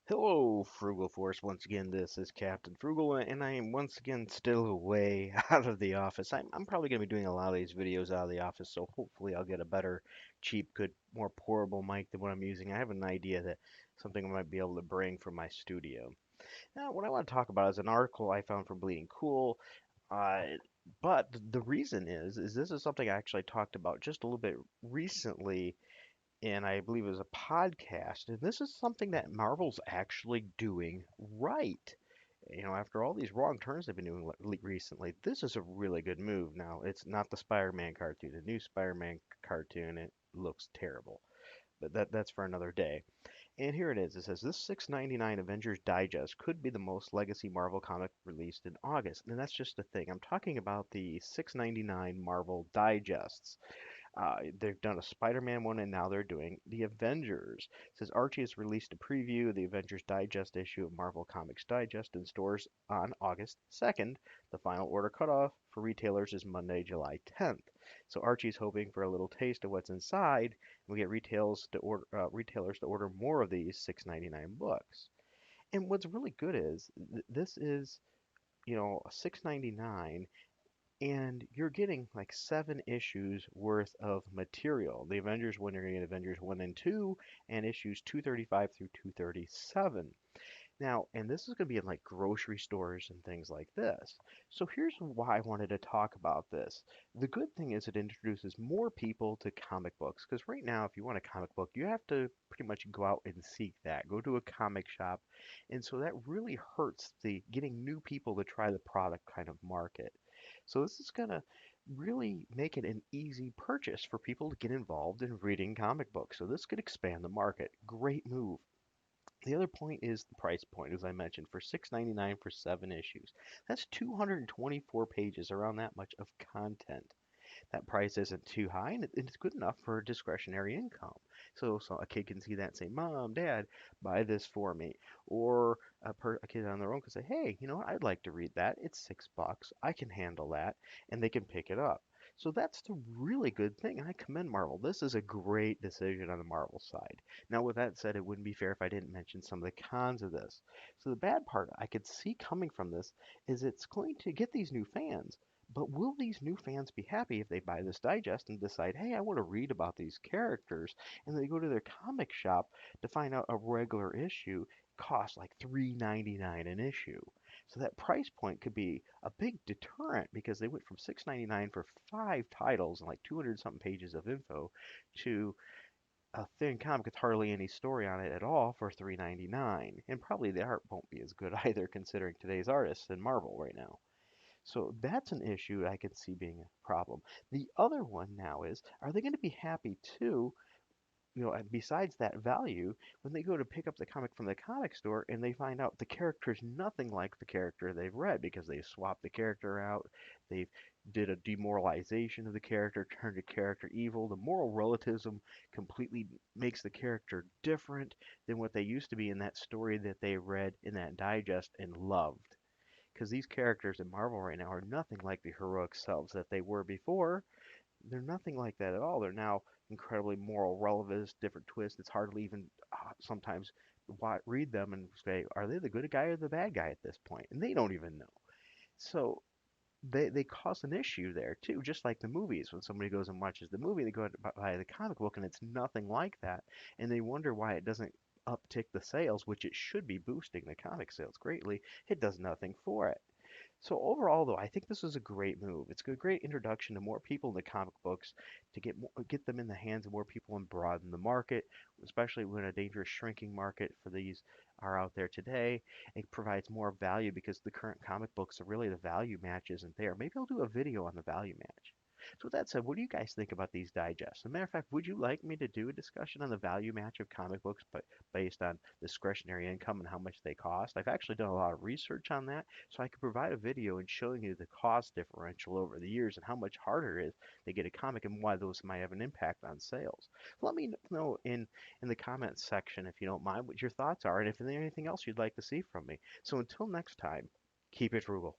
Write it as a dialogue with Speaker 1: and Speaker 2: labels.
Speaker 1: Hello, Frugal Force. Once again, this is Captain Frugal, and I am once again still away out of the office. I'm probably going to be doing a lot of these videos out of the office, so hopefully I'll get a better, cheap, good, more portable mic than what I'm using. I have an idea that something I might be able to bring from my studio. Now, what I want to talk about is an article I found from Bleeding Cool. Uh, but the reason is this is something I actually talked about just a little bit recently and I believe it was a podcast. And this is something that Marvel's actually doing right. After all these wrong turns they've been doing recently, this is a really good move. Now, it's not the Spider-Man cartoon. The new Spider-Man cartoon, it looks terrible. But that's for another day. And here it is. It says this 6.99 Avengers Digest could be the most legacy Marvel comic released in August. And that's just the thing. I'm talking about the 6.99 Marvel Digests. They've done a Spider-Man one, and now they're doing the Avengers. It says Archie has released a preview of the Avengers Digest issue of Marvel Comics Digest in stores on August 2nd. The final order cutoff for retailers is Monday, July 10th. So Archie's hoping for a little taste of what's inside, and we get retailers to order more of these 6.99 books. And what's really good is this is, 6.99 and you're getting like 7 issues worth of material. The Avengers one, you're going to get Avengers 1 and 2, and issues 235 through 237. Now, and this is going to be in like grocery stores and things like this. So here's why I wanted to talk about this. The good thing is it introduces more people to comic books because right now, if you want a comic book, you have to pretty much go out and seek that. Go to a comic shop, and so that really hurts the getting new people to try the product kind of market. So this is going to really make it an easy purchase for people to get involved in reading comic books. So this could expand the market. Great move. The other point is the price point, as I mentioned, for $6.99 for 7 issues. That's 224 pages, around that much of content. That price isn't too high, and it's good enough for discretionary income. So a kid can see that and say, "Mom, Dad, buy this for me." Or a kid on their own can say, "Hey, you know what? I'd like to read that. It's $6. I can handle that," and they can pick it up. So that's the really good thing, and I commend Marvel. This is a great decision on the Marvel side. Now, with that said, it wouldn't be fair if I didn't mention some of the cons of this. So the bad part I could see coming from this is it's going to get these new fans. But will these new fans be happy if they buy this digest and decide, hey, I want to read about these characters, and they go to their comic shop to find out a regular issue costs like $3.99 an issue? So that price point could be a big deterrent because they went from $6.99 for 5 titles and like 200 something pages of info to a thin comic with hardly any story on it at all for $3.99. And probably the art won't be as good either considering today's artists in Marvel right now. So that's an issue I could see being a problem. The other one now is, are they going to be happy too, and besides that value, when they go to pick up the comic from the comic store and they find out the character's nothing like the character they've read because they've swapped the character out, they've did a demoralization of the character, turned the character evil, the moral relativism completely makes the character different than what they used to be in that story that they read in that digest and loved because these characters in Marvel right now are nothing like the heroic selves that they were before. They're nothing like that at all. They're now incredibly moral relativists, different twists. It's hard to even sometimes read them and say, are they the good guy or the bad guy at this point? And they don't even know. So they cause an issue there too, just like the movies. When somebody goes and watches the movie, they go out to buy the comic book and it's nothing like that, and they wonder why it doesn't uptick the sales, which it should be boosting the comic sales greatly. It does nothing for it. So overall, though, I think this is a great move. It's a great introduction to more people in the comic books to get them in the hands of more people and broaden the market, especially when a dangerous shrinking market for these are out there today. It provides more value because the current comic books are really the value match isn't there. Maybe I'll do a video on the value match. So with that said, what do you guys think about these digests? As a matter of fact, would you like me to do a discussion on the value match of comic books, but based on discretionary income and how much they cost? I've actually done a lot of research on that, so I could provide a video and showing you the cost differential over the years and how much harder it is to get a comic and why those might have an impact on sales. Let me know in the comments section if you don't mind what your thoughts are and if there's anything else you'd like to see from me. So until next time, keep it frugal.